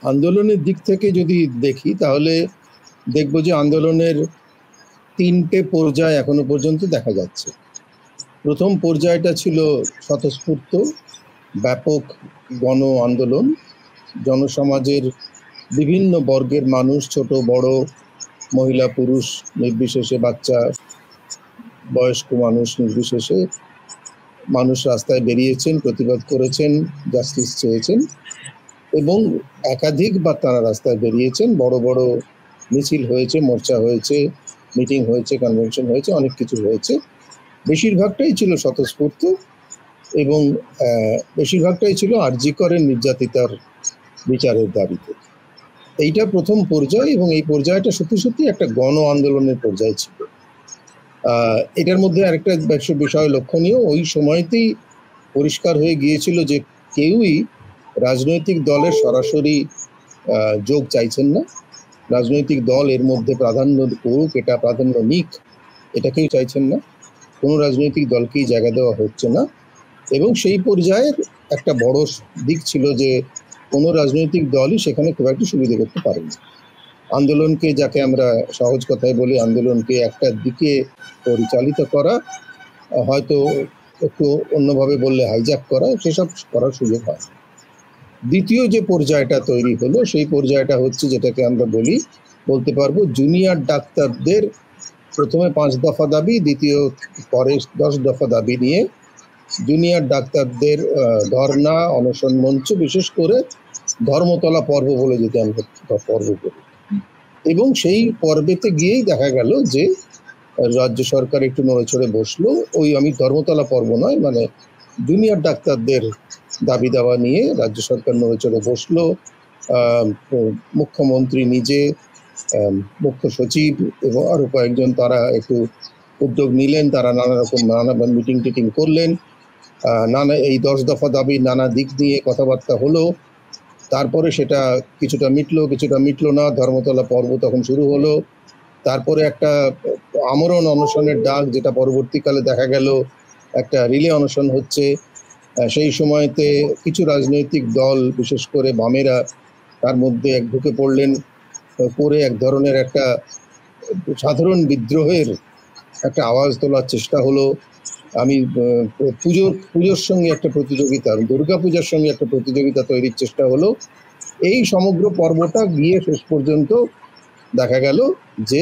আন্দোলনের দিক থেকে যদি দেখি তাহলে দেখব যে আন্দোলনের তিনটে পর্যায় এখনো পর্যন্ত দেখা যাচ্ছে। প্রথম পর্যায়টা ছিল স্বতঃস্ফূর্ত ব্যাপক গণ আন্দোলন, জনসমাজের বিভিন্ন বর্গের মানুষ, ছোট বড়, মহিলা পুরুষ নির্বিশেষে, বাচ্চা বয়স্ক মানুষ নির্বিশেষে মানুষ রাস্তায় বেরিয়েছেন, প্রতিবাদ করেছেন, জাস্টিস চেয়েছেন এবং একাধিকবার তারা রাস্তায় বেরিয়েছেন। বড় বড় মিছিল হয়েছে, মোর্চা হয়েছে, মিটিং হয়েছে, কনভেনশন হয়েছে, অনেক কিছু হয়েছে। বেশিরভাগটাই ছিল স্বতঃস্ফূর্ত এবং বেশিরভাগটাই ছিল আর.জি. করের নির্যাতিতার বিচারের দাবিতে। এইটা প্রথম পর্যায় এবং এই পর্যায়টা সত্যি সত্যি একটা গণ আন্দোলনের পর্যায় ছিল। এটার মধ্যে আরেকটা বিষয় লক্ষণীয়, ওই সময়তেই পরিষ্কার হয়ে গিয়েছিল যে কেউই রাজনৈতিক দলের সরাসরি যোগ চাইছেন না। রাজনৈতিক দল এর মধ্যে প্রাধান্য করুক, এটা প্রাধান্য নিক, এটা কেউ চাইছেন না। কোনো রাজনৈতিক দলকেই জায়গা দেওয়া হচ্ছে না। এবং সেই পর্যায়ের একটা বড় দিক ছিল যে কোনো রাজনৈতিক দলই সেখানে খুব একটা সুবিধা করতে পারেনি। আন্দোলনকে, যাকে আমরা সহজ কথায় বলি, আন্দোলনকে একটা দিকে পরিচালিত করা, হয়তো একটু অন্যভাবে বললে হাইজ্যাক করা, সেসব করার সুযোগ হয়। দ্বিতীয় যে পর্যায়টা তৈরি হলো সেই পর্যায়টা হচ্ছে যেটাকে আমরা বলতে পারবো জুনিয়র ডাক্তারদের প্রথমে 5 দফা দাবি, দ্বিতীয় পরে 10 দফা দাবি নিয়ে জুনিয়র ডাক্তারদের ধর্ণা, অনশন মঞ্চ, বিশেষ করে ধর্মতলা পর্ব বলে যেটা আমরা পর্ব করি। এবং সেই পর্বেতে গিয়েই দেখা গেল যে রাজ্য সরকার একটু নড়েচড়ে বসলো। আমি ধর্মতলা পর্ব নয়, মানে জুনিয়র ডাক্তারদের দাবি দাওয়া নিয়ে রাজ্য সরকার নড়েচড়ে বসলো। মুখ্যমন্ত্রী নিজে, মুখ্য সচিব এবং আরো কয়েকজন তারা একটু উদ্যোগ নিলেন। তারা নানা মিটিং টিটিং করলেন, এই 10 দফা দাবির নানা দিক নিয়ে কথাবার্তা হলো। তারপরে সেটা কিছুটা মিটলো না। ধর্মতলা পর্ব তখন শুরু হলো। তারপরে একটা আমরণ অনশনের ডাক, যেটা পরবর্তীকালে দেখা গেল একটা রিলে অনশন হচ্ছে। সেই সময়তে কিছু রাজনৈতিক দল, বিশেষ করে বামেরা, তার মধ্যে ঢুকে পড়লেন, করে এক ধরনের একটা সাধারণ বিদ্রোহের একটা আওয়াজ তোলার চেষ্টা হলো। আমি পুজোর সঙ্গে একটা প্রতিযোগিতা, দুর্গাপূজার সঙ্গে একটা প্রতিযোগিতা তৈরির চেষ্টা হলো। এই সমগ্র পর্বটা গিয়ে শেষ পর্যন্ত দেখা গেল যে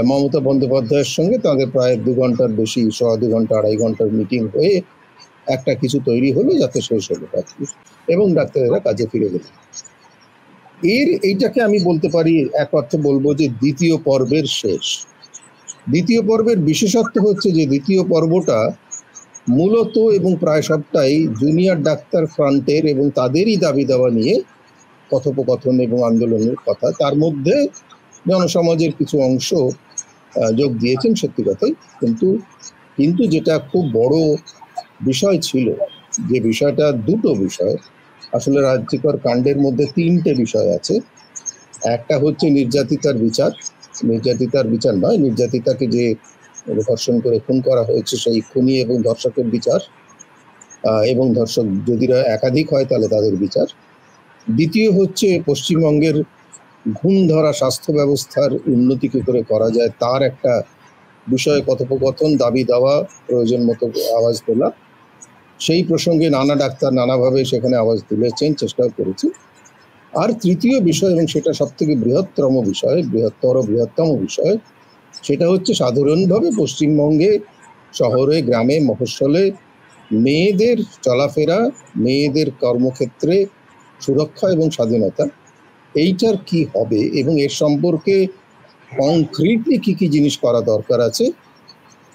মমতা বন্দ্যোপাধ্যায়ের সঙ্গে তাদের প্রায় 2 ঘন্টার বেশি, 2 ঘন্টা 2.5 ঘন্টার মিটিং হয়ে একটা কিছু তৈরি হলো, যাতে শেষ হলো এবং ডাক্তারেরা কাজে ফিরে গেল। এইটাকে আমি বলতে পারি, এক অর্থে বলবো যে দ্বিতীয় পর্বের শেষ। দ্বিতীয় পর্বের বিশেষত্ব হচ্ছে যে দ্বিতীয় পর্বটা মূলত এবং প্রায় সবটাই জুনিয়র ডাক্তার ফ্রন্টের এবং তাদেরই দাবি দেওয়া নিয়ে কথোপকথন এবং আন্দোলনের কথা। তার মধ্যে জনসমাজের কিছু অংশ যোগ দিয়েছেন, সত্যি কথাই। কিন্তু যেটা খুব বড় বিষয় ছিল, যে বিষয়টা, দুটো বিষয় আসলে রাজ্যকর কাণ্ডের মধ্যে, 3টে বিষয় আছে। একটা হচ্ছে নির্যাতিতার বিচার নয়, নির্যাতিতাকে যে ধর্ষণ করে খুন করা হয়েছে সেই খুনি এবং ধর্ষকের বিচার, এবং ধর্ষক যদি একাধিক হয় তাহলে তাদের বিচার। দ্বিতীয় হচ্ছে পশ্চিমবঙ্গের ঘুণ ধরা স্বাস্থ্য ব্যবস্থার উন্নতি কি করে করা যায় তার একটা বিষয়ে কথোপকথন, দাবি দেওয়া, প্রয়োজন মতো আওয়াজ তোলা। সেই প্রসঙ্গে নানা ডাক্তার নানাভাবে সেখানে আওয়াজ তুলেছেন, চেষ্টাও করেছেন। আর তৃতীয় বিষয়, এবং সেটা সব থেকে বৃহত্তম বিষয়, সেটা হচ্ছে সাধারণভাবে পশ্চিমবঙ্গে শহরে, গ্রামে, মফস্বলে মেয়েদের চলাফেরা, মেয়েদের কর্মক্ষেত্রে সুরক্ষা এবং স্বাধীনতা, এইটার কি হবে এবং এর সম্পর্কে কংক্রিটলি কি জিনিস করা দরকার আছে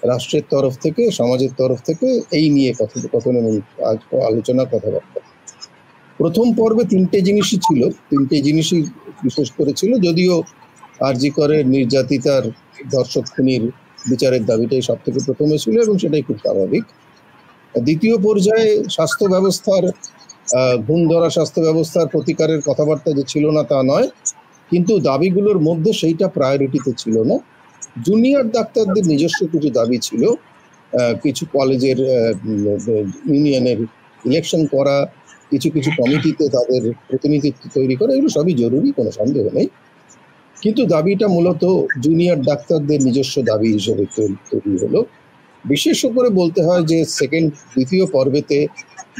রাষ্ট্রের তরফ থেকে, সমাজের তরফ থেকে, এই নিয়ে কথোপকথন এবং আলোচনা, কথাবার্তা। প্রথম পর্বে 3টে জিনিসই ছিল, 3টে জিনিসই বিশেষ করে ছিল, যদিও আর.জি. করের নির্যাতিতার, ধর্ষক খুনির বিচারের দাবিটাই সব থেকে প্রথমে ছিল এবং সেটাই খুব স্বাভাবিক। দ্বিতীয় পর্যায়ে স্বাস্থ্য ব্যবস্থার, ঘুণ ধরা স্বাস্থ্য ব্যবস্থার প্রতিকারের কথাবার্তা যে ছিল না তা নয়, কিন্তু দাবিগুলোর মধ্যে সেইটা প্রায়োরিটিতে ছিল না। জুনিয়র ডাক্তারদের নিজস্ব কিছু দাবি ছিল, কিছু কলেজের ইউনিয়নের ইলেকশন করা, কিছু কিছু কমিটিতে তাদের প্রতিনিধিত্ব তৈরি করা, এগুলো সবই জরুরি, কোনো সন্দেহ নেই। কিন্তু দাবিটা মূলত জুনিয়র ডাক্তারদের নিজস্ব দাবি হিসেবে তৈরি হলো। বিশেষ করে বলতে হয় যে দ্বিতীয় পর্বেতে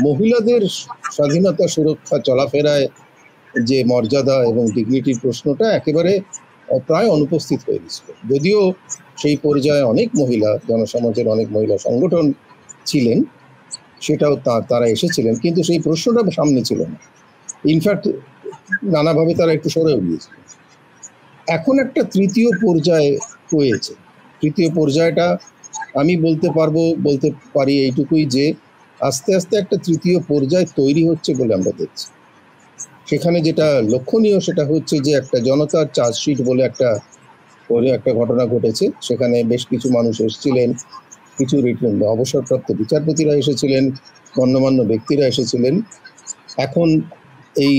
মহিলাদের স্বাধীনতা, সুরক্ষা, চলাফেরায় যে মর্যাদা এবং ডিগনিটির প্রশ্নটা একেবারে প্রায় অনুপস্থিত হয়ে গেছিল। যদিও সেই পর্যায়ে অনেক মহিলা, জনসমাজের অনেক মহিলা সংগঠন ছিলেন, সেটাও তারা এসেছিলেন, কিন্তু সেই প্রশ্নটা সামনে ছিল না। ইনফ্যাক্ট নানাভাবে তারা একটু সরেও গিয়েছিল। এখন একটা তৃতীয় পর্যায়ে হয়েছে। তৃতীয় পর্যায়টা আমি বলতে পারি এইটুকুই যে আস্তে আস্তে একটা তৃতীয় পর্যায় তৈরি হচ্ছে বলে আমরা দেখছি। সেখানে যেটা লক্ষণীয় সেটা হচ্ছে যে একটা জনতার চার্জশিট বলে একটা ঘটনা ঘটেছে। সেখানে বেশ কিছু মানুষ এসেছিলেন, কিছু অবসরপ্রাপ্ত বিচারপতিরা এসেছিলেন, গণ্যমান্য ব্যক্তিরা এসেছিলেন। এখন এই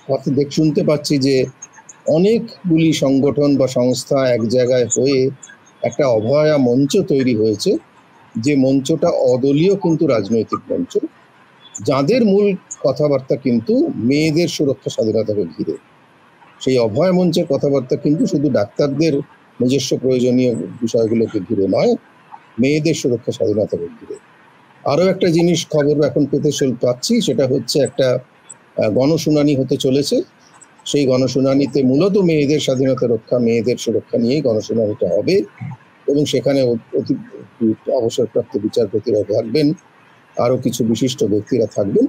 কথা শুনতে পাচ্ছি যে অনেকগুলি সংগঠন বা সংস্থা এক জায়গায় হয়ে একটা অভয়া মঞ্চ তৈরি হয়েছে, যে মঞ্চটা অদলীয় কিন্তু রাজনৈতিক মঞ্চ, যাদের মূল কথাবার্তা কিন্তু মেয়েদের সুরক্ষা, স্বাধীনতাকে ঘিরে। সেই অভয় মঞ্চের কথাবার্তা কিন্তু শুধু ডাক্তারদের নিজস্ব প্রয়োজনীয় বিষয়গুলোকে ঘিরে নয়, মেয়েদের সুরক্ষা, স্বাধীনতাকে ঘিরে। আরো একটা জিনিস খবর এখন পাচ্ছি, সেটা হচ্ছে একটা গণশুনানি হতে চলেছে। সেই গণশুনানিতে মূলত মেয়েদের স্বাধীনতা রক্ষা, মেয়েদের সুরক্ষা নিয়েই গণশুনানিটা হবে, এবং সেখানে অবসরপ্রাপ্ত বিচারপতিরা থাকবেন, আরো কিছু বিশিষ্ট ব্যক্তিরা থাকবেন।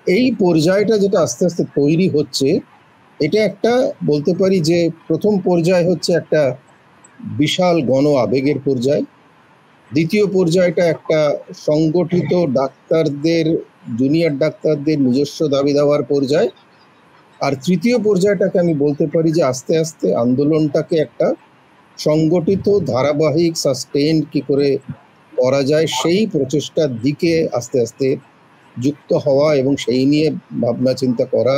এই পর্যায়টা যেটা আস্তে আস্তে তৈরি হচ্ছে, এটা একটা বলতে পারি যে প্রথম পর্যায় হচ্ছে একটা বিশাল গণ আবেগের পর্যায়। দ্বিতীয় পর্যায়টা একটা সংগঠিত ডাক্তারদের, জুনিয়র ডাক্তারদের নিজস্ব দাবি দেওয়ার পর্যায়। আর তৃতীয় পর্যায়টাকে আমি বলতে পারি যে আস্তে আস্তে আন্দোলনটাকে একটা সংগঠিত, ধারাবাহিক, সাস্টেইনড কি করে করা যায় সেই প্রচেষ্টার দিকে আস্তে আস্তে যুক্ত হওয়া, এবং সেই নিয়ে ভাবনা চিন্তা করা,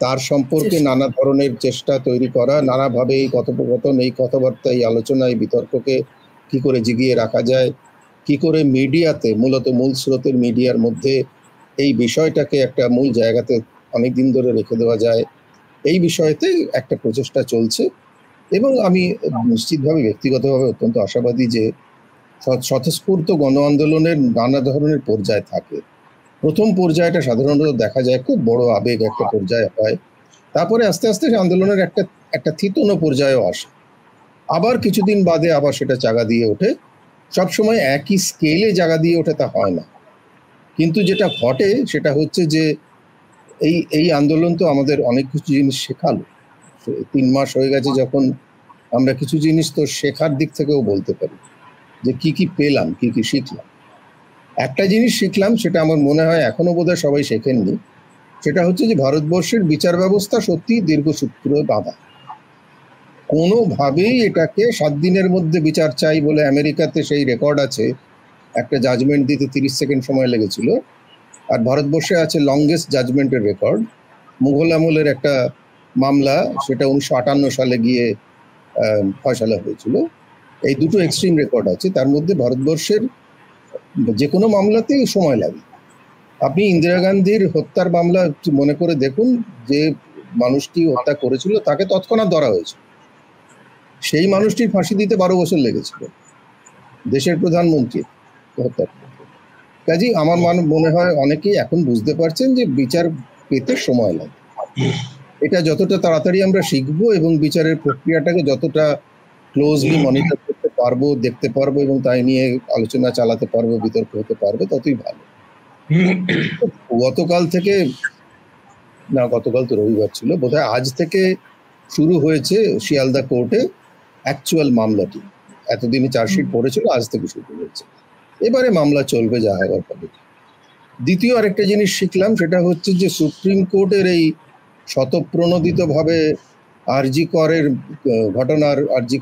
তার সম্পর্কে নানা ধরনের চেষ্টা তৈরি করা, নানাভাবে এই কথোপকথন, এই কথাবার্তা, এই আলোচনা, এই বিতর্ককে কি করে জিগিয়ে রাখা যায়, কি করে মিডিয়াতে, মূলত মূল স্রোতের মিডিয়ার মধ্যে এই বিষয়টাকে একটা মূল জায়গাতে অনেকদিন ধরে রেখে দেওয়া যায়, এই বিষয়তে একটা প্রচেষ্টা চলছে। এবং আমি নিশ্চিতভাবে ব্যক্তিগতভাবে অত্যন্ত আশাবাদী যে স্বতঃস্ফূর্ত গণ আন্দোলনের নানা ধরনের পর্যায় থাকে। প্রথম পর্যায়টা সাধারণত দেখা যায় খুব বড় আবেগ একটা পর্যায়ে হয়, তারপরে আস্তে আস্তে আন্দোলনের একটা থিতনো পর্যায়েও আসে, আবার কিছুদিন বাদে আবার সেটা জায়গা দিয়ে ওঠে। সবসময় একই স্কেলে জায়গা দিয়ে ওঠে তা হয় না, কিন্তু যেটা ঘটে সেটা হচ্ছে যে এই আন্দোলন তো আমাদের অনেক কিছু জিনিস শেখালো। 3 মাস হয়ে গেছে যখন, আমরা কিছু জিনিস তো শেখার দিক থেকেও বলতে পারি যে কি কি পেলাম, কি কি শিখলাম। একটা জিনিস শিখলাম, সেটা আমার মনে হয় এখনো বোধহয় সবাই শেখেননি, সেটা হচ্ছে যে ভারতবর্ষের বিচার ব্যবস্থা সত্যি দীর্ঘসূত্রে বাঁধা। কোনোভাবেই এটাকে 7 দিনের মধ্যে বিচার চাই বলে, আমেরিকাতে সেই রেকর্ড আছে, একটা জাজমেন্ট দিতে 30 সেকেন্ড সময় লেগেছিল, আর ভারতবর্ষে আছে লংগেস্ট জাজমেন্টের রেকর্ড। মুঘল আমলের একটা মামলা, সেটা 1958 সালে গিয়ে ফয়সালা হয়েছিল। এই দুটো এক্সট্রিম রেকর্ড আছে, তার মধ্যে ভারতবর্ষের যে কোনো মামলাতেই সময় লাগে। আপনি ইন্দিরা গান্ধীর হত্যার মামলা মনে করে দেখুন, যে মানুষটি হত্যা করেছিল তাকে তৎক্ষণাৎ ধরা হয়েছিল, সেই মানুষটির ফাঁসি দিতে 12 বছর লেগেছিল, দেশের প্রধানমন্ত্রী হত্যা। কাজেই আমার মনে হয় অনেকেই এখন বুঝতে পারছেন যে বিচার পেতে সময় লাগে। এটা যতটা তাড়াতাড়ি আমরা শিখবো এবং বিচারের প্রক্রিয়াটাকে যতটা ক্লোজলি মনিটর করতে পারবো, দেখতে পারবো, এবং তাই নিয়ে আলোচনা চালাতে পারবো, বিতর্ক হতে পারবে, ততই ভালো। গতকাল তো রবিবার ছিল বোধহয়, আজ থেকে শুরু হয়েছে শিয়ালদা কোর্টে অ্যাকচুয়াল মামলাটি। এতদিনই চার্জশিট পড়েছিল, আজ থেকে শুরু হয়েছে, এবারে মামলা চলবে, যা হবার পাবে। দ্বিতীয় আরেকটা জিনিস শিখলাম, সেটা হচ্ছে যে সুপ্রিম কোর্টের এই স্বতঃপ্রণোদিতভাবে আরজি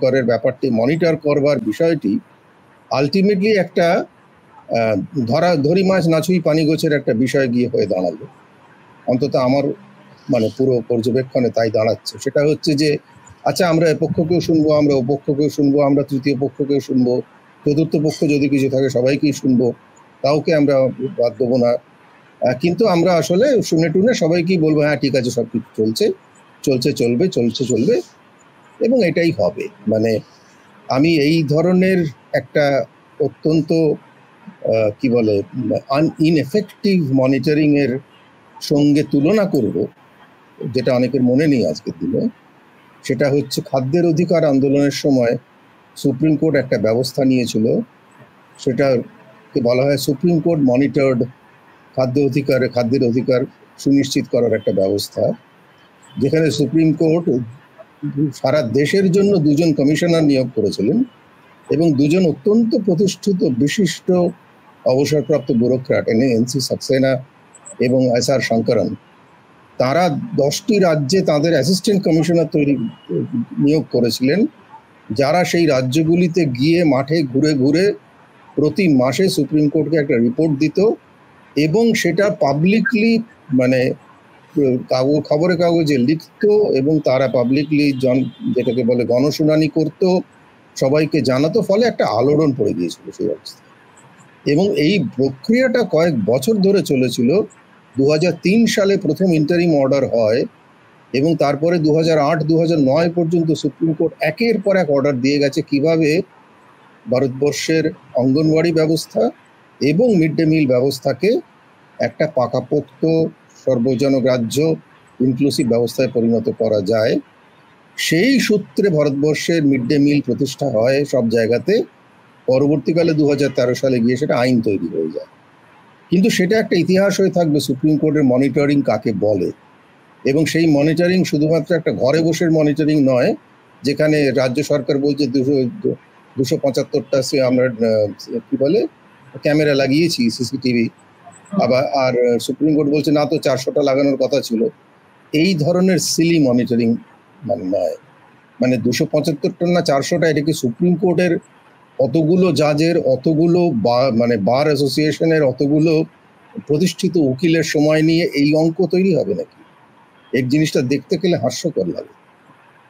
করের ব্যাপারটি মনিটর করবার বিষয়টি আলটিমেটলি একটা ধরি মাছ নাছুই পানি গোছের একটা বিষয় গিয়ে হয়ে দাঁড়ালো। অন্তত আমার পুরো পর্যবেক্ষণে তাই দাঁড়াচ্ছে। সেটা হচ্ছে যে আচ্ছা, আমরা এ পক্ষকেও শুনবো, আমরা ও পক্ষকেও শুনবো, আমরা তৃতীয় পক্ষকেও শুনবো, চতুর্থ পক্ষ যদি কিছু থাকে সবাইকেই শুনবো, কাউকে আমরা বাদ দেবো না। কিন্তু আমরা আসলে শুনে টুনে সবাইকেই বলবো হ্যাঁ ঠিক আছে, সব কিছু চলছে, এবং এটাই হবে। মানে আমি এই ধরনের একটা অত্যন্ত কি বলে ইনএফেক্টিভ মনিটরিং এর সঙ্গে তুলনা করব, যেটা অনেকের মনে নেই আজকের দিনে। সেটা হচ্ছে খাদ্যের অধিকার আন্দোলনের সময় সুপ্রিম কোর্ট একটা ব্যবস্থা নিয়েছিল, সেটাকে বলা হয় সুপ্রিম কোর্ট মনিটর্ড খাদ্যের অধিকার সুনিশ্চিত করার একটা ব্যবস্থা, যেখানে সুপ্রিম কোর্ট সারা দেশের জন্য 2জন কমিশনার নিয়োগ করেছিলেন এবং 2জন অত্যন্ত প্রতিষ্ঠিত বিশিষ্ট অবসরপ্রাপ্ত ব্যুরোক্র্যাট, এনসি সাক্সেনা এবং SR শঙ্করন। তারা 10টি রাজ্যে তাদের অ্যাসিস্ট্যান্ট কমিশনার নিয়োগ করেছিলেন, যারা সেই রাজ্যগুলিতে গিয়ে মাঠে ঘুরে ঘুরে প্রতি মাসে সুপ্রিম কোর্টকে একটা রিপোর্ট দিত এবং সেটা পাবলিকলি মানে খবরের কাগজে লিখতো এবং তারা পাবলিকলি যেটাকে বলে গণশুনানি করত, সবাইকে জানাতো, ফলে একটা আলোড়ন পড়ে গিয়েছিল সেই অবস্থা। এবং এই প্রক্রিয়াটা কয়েক বছর ধরে চলেছিল। 2003 সালে প্রথম ইন্টারিম অর্ডার হয় এবং তারপরে 2008-2009 পর্যন্ত সুপ্রিম কোর্ট একের পর এক অর্ডার দিয়ে গেছে কিভাবে ভারতবর্ষের অঙ্গনওয়াড়ি ব্যবস্থা এবং মিড ডে মিল ব্যবস্থাকে একটা পাকাপোক্ত সর্বজনগ্রাহ্য ইনক্লুসিভ ব্যবস্থায় পরিণত করা যায়। সেই সূত্রে ভারতবর্ষের মিড ডে মিল প্রতিষ্ঠা হয় সব জায়গাতে। পরবর্তীকালে 2013 সালে গিয়ে সেটা আইন তৈরি হয়ে যায়। কিন্তু সেটা একটা ইতিহাস হয়ে থাকবে সুপ্রিম কোর্টের মনিটরিং কাকে বলে, এবং সেই মনিটরিং শুধুমাত্র একটা ঘরে বসে মনিটরিং নয়, যেখানে রাজ্য সরকার বলছে 275টা আমরা কি বলে ক্যামেরা লাগিয়েছি, সিসিটিভি, আবার আর সুপ্রিম কোর্ট বলছে না তো 400টা লাগানোর কথা ছিল। এই ধরনের সিলি মনিটরিং মানে নয়। মানে 275টা না 400টা, এটা কি সুপ্রিম কোর্টের অতগুলো জাজের, অতগুলো মানে বার অ্যাসোসিয়েশনের অতগুলো প্রতিষ্ঠিত উকিলের সময় নিয়ে এই অঙ্ক তৈরি হবে নাকি? এই জিনিসটা দেখতে গেলে হাস্যকর লাগে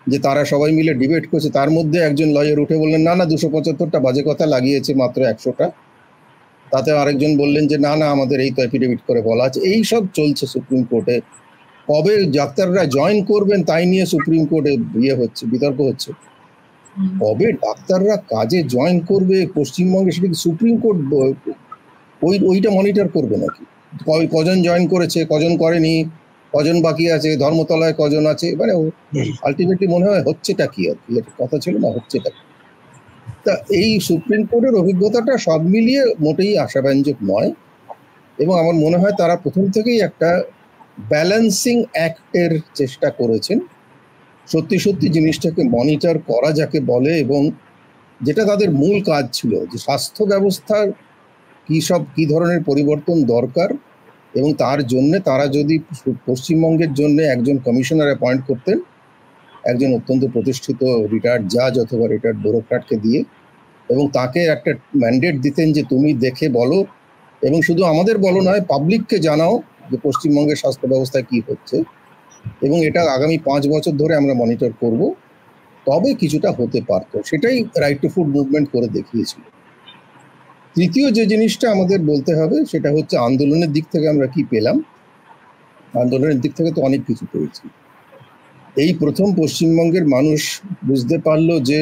যে তারা সবাই মিলে ডিবেট করছে, তার মধ্যে একজন লয়ার উঠে বললেন না 275টা বাজে কথা, লাগিয়েছে মাত্র 100টা। তাতে আরেকজন বললেন যে না আমাদের এই তো এফিডেভিট করে বলা আছে। এই সব চলছে সুপ্রিম কোর্টে। কবে ডাক্তাররা জয়েন করবেন তাই নিয়ে সুপ্রিম কোর্টে বিতর্ক হচ্ছে। কবে ডাক্তাররা কাজে জয়েন করবে পশ্চিমবঙ্গে, সেটা কি সুপ্রিম কোর্ট ওইটা মনিটর করবে নাকি? কজন জয়েন করেছে, কজন করেনি, কজন বাকি আছে, ধর্মতলায় কজন আছে, মানে আলটিমেটলি মনে হয় হচ্ছেটা কি, আর কি কথা ছিল না, হচ্ছেটা কি। তা এই সুপ্রিম কোর্টের অভিজ্ঞতাটা সব মিলিয়ে মোটেই আশাব্যঞ্জক নয়, এবং আমার মনে হয় তারা প্রথম থেকেই একটা ব্যালেন্সিং অ্যাক্টের চেষ্টা করেছেন, সত্যি জিনিসটাকে মনিটর করা যাকে বলে, এবং যেটা তাদের মূল কাজ ছিল যে স্বাস্থ্য ব্যবস্থার কি ধরনের পরিবর্তন দরকার, এবং তার জন্য তারা যদি পশ্চিমবঙ্গের জন্য একজন কমিশনার অ্যাপয়েন্ট করতেন, একজন অত্যন্ত প্রতিষ্ঠিত রিটায়ার্ড জাজ অথবা রিটায়ার্ড ব্যুরোক্র্যাটকে দিয়ে, এবং তাকে একটা ম্যান্ডেট দিতেন যে তুমি দেখে বলো, এবং শুধু আমাদের বলো নয়, পাবলিককে জানাও যে পশ্চিমবঙ্গের স্বাস্থ্য ব্যবস্থায় কি হচ্ছে, এবং এটা আগামী 5 বছর ধরে আমরা মনিটর করব, তবে কিছুটা হতে পারত। সেটাই রাইট টু ফুড মুভমেন্ট করে দেখিয়েছিল। তৃতীয় যে জিনিসটা আমাদের বলতে হবে সেটা হচ্ছে আন্দোলনের দিক থেকে আমরা কি পেলাম। আন্দোলনের দিক থেকে তো অনেক কিছু পেয়েছি। এই প্রথম পশ্চিমবঙ্গের মানুষ বুঝতে পারলো যে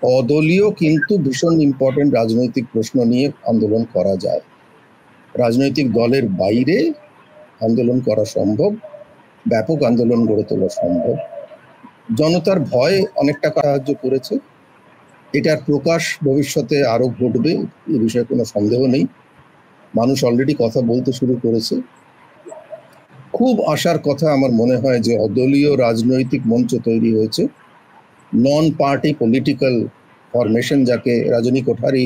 অদলীয় কিন্তু ভীষণ ইম্পর্টেন্ট রাজনৈতিক প্রশ্ন নিয়ে আন্দোলন করা যায়, রাজনৈতিক দলের বাইরে আন্দোলন করা সম্ভব, ব্যাপক আন্দোলন গড়ে তোলা সম্ভব। জনতার ভয় অনেকটা সাহায্য করেছে। এটার প্রকাশ ভবিষ্যতে আরো ঘটবে, এ বিষয়ে কোনো সন্দেহ নেই। মানুষ অলরেডি কথা বলতে শুরু করেছে। খুব আশার কথা আমার মনে হয় যে অদলীয় রাজনৈতিক মঞ্চ তৈরি হয়েছে, নন পার্টি পলিটিক্যাল ফরমেশন, যাকে রজনী কোঠারি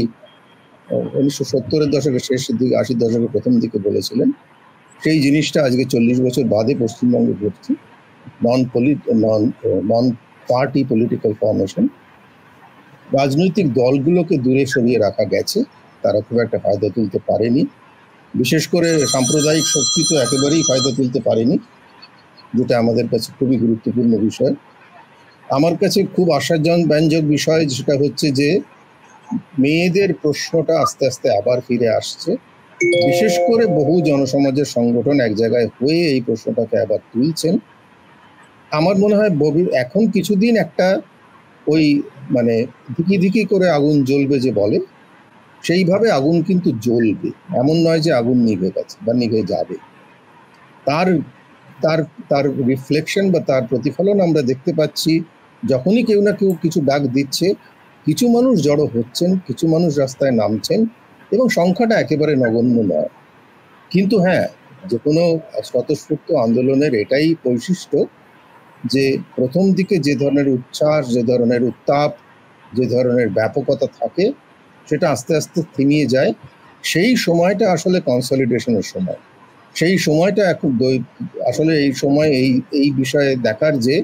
1970-এর দশকের শেষের দিকে 80-র দশকের প্রথম দিকে বলেছিলেন। সেই জিনিসটা আজকে 40 বছর বাদে পশ্চিমবঙ্গে ঘটছে। নন পার্টি পলিটিক্যাল ফরমেশন। রাজনৈতিক দলগুলোকে দূরে সরিয়ে রাখা গেছে, তারা খুব একটা ফায়দা তুলতে পারেনি। বিশেষ করে সাম্প্রদায়িক শক্তি তো একেবারেই ফায়দা তুলতে পারেনি, যেটা আমাদের কাছে খুবই গুরুত্বপূর্ণ বিষয়। আমার কাছে খুব আশাব্যঞ্জক বিষয় সেটা হচ্ছে যে মেয়েদের প্রশ্নটা আস্তে আস্তে আবার ফিরে আসছে, বিশেষ করে বহু জনসমাজের সংগঠন এক জায়গায় হয়ে এই প্রশ্নটাকে আবার তুলছেন। আমার মনে হয় এখন কিছুদিন একটা ওই মানে ধিকি ধিকি করে আগুন জ্বলবে যে বলে, সেইভাবে আগুন কিন্তু জ্বলবে, এমন নয় যে আগুন নিভে গেছে বা নিভে যাবে। তার তার তার রিফ্লেকশন বা তার প্রতিফলন আমরা দেখতে পাচ্ছি। যখনই কেউ না কেউ কিছু ডাক দিচ্ছে, কিছু মানুষ জড়ো হচ্ছেন, কিছু মানুষ রাস্তায় নামছেন, এবং সংখ্যাটা একেবারে নগণ্য নয়। কিন্তু হ্যাঁ, যে কোনো স্বতঃস্ফূর্ত আন্দোলনের এটাই বৈশিষ্ট্য যে প্রথম দিকে যে ধরনের উচ্ছ্বাস, যে ধরনের উত্তাপ, যে ধরনের ব্যাপকতা থাকে, সেটা আস্তে আস্তে থিমিয়ে যায়। সেই সময়টা আসলে কনসলিডেশনের সময়। সেই সময়টা এখন আসলে এই সময় এই বিষয়ে দেখার যে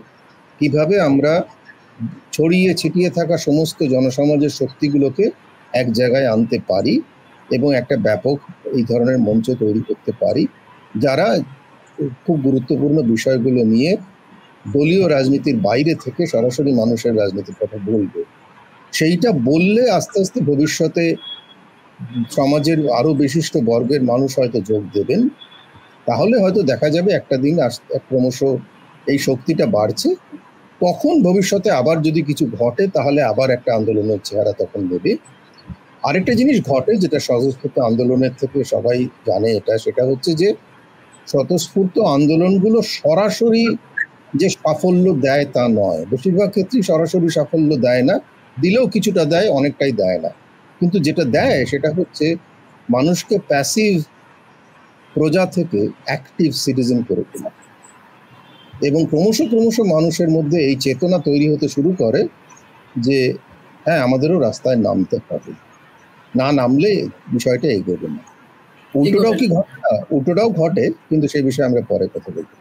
কিভাবে আমরা ছড়িয়ে ছিটিয়ে থাকা সমস্ত জনসমাজের শক্তিগুলোকে এক জায়গায় আনতে পারি এবং একটা ব্যাপক এই ধরনের মঞ্চ তৈরি করতে পারি, যারা খুব গুরুত্বপূর্ণ বিষয়গুলো নিয়ে দলীয় রাজনীতির বাইরে থেকে সরাসরি মানুষের রাজনীতির কথা বলবে। সেইটা বললে আস্তে আস্তে ভবিষ্যতে সমাজের আরো বিশিষ্ট বর্গের মানুষ হয়তো যোগ দেবেন। তাহলে হয়তো দেখা যাবে একটা দিন ক্রমশ এই শক্তিটা বাড়ছে। তখন ভবিষ্যতে আবার যদি কিছু ঘটে, তাহলে আবার একটা আন্দোলনের চেহারা তখন নেবে। আরেকটা জিনিস ঘটে যেটা স্বতঃস্ফূর্ত আন্দোলনের থেকে সবাই জানে, সেটা হচ্ছে যে স্বতঃস্ফূর্ত আন্দোলনগুলো সরাসরি যে সাফল্য দেয় তা নয়। বেশিরভাগ ক্ষেত্রেই সরাসরি সাফল্য দেয় না, দিলেও কিছুটা দেয়, অনেকটাই দেয় না। কিন্তু যেটা দেয় সেটা হচ্ছে মানুষকে প্যাসিভ প্রজা থেকে অ্যাক্টিভ সিটিজেন করে তোলা, এবং ক্রমশ ক্রমশ মানুষের মধ্যে এই চেতনা তৈরি হতে শুরু করে যে হ্যাঁ, আমাদেরও রাস্তায় নামতে হবে, না নামলে বিষয়টা এগোবে না। উল্টোটাও কি ঘটে? উল্টোটাও ঘটে, কিন্তু সেই বিষয়ে আমরা পরে কথা বলবো।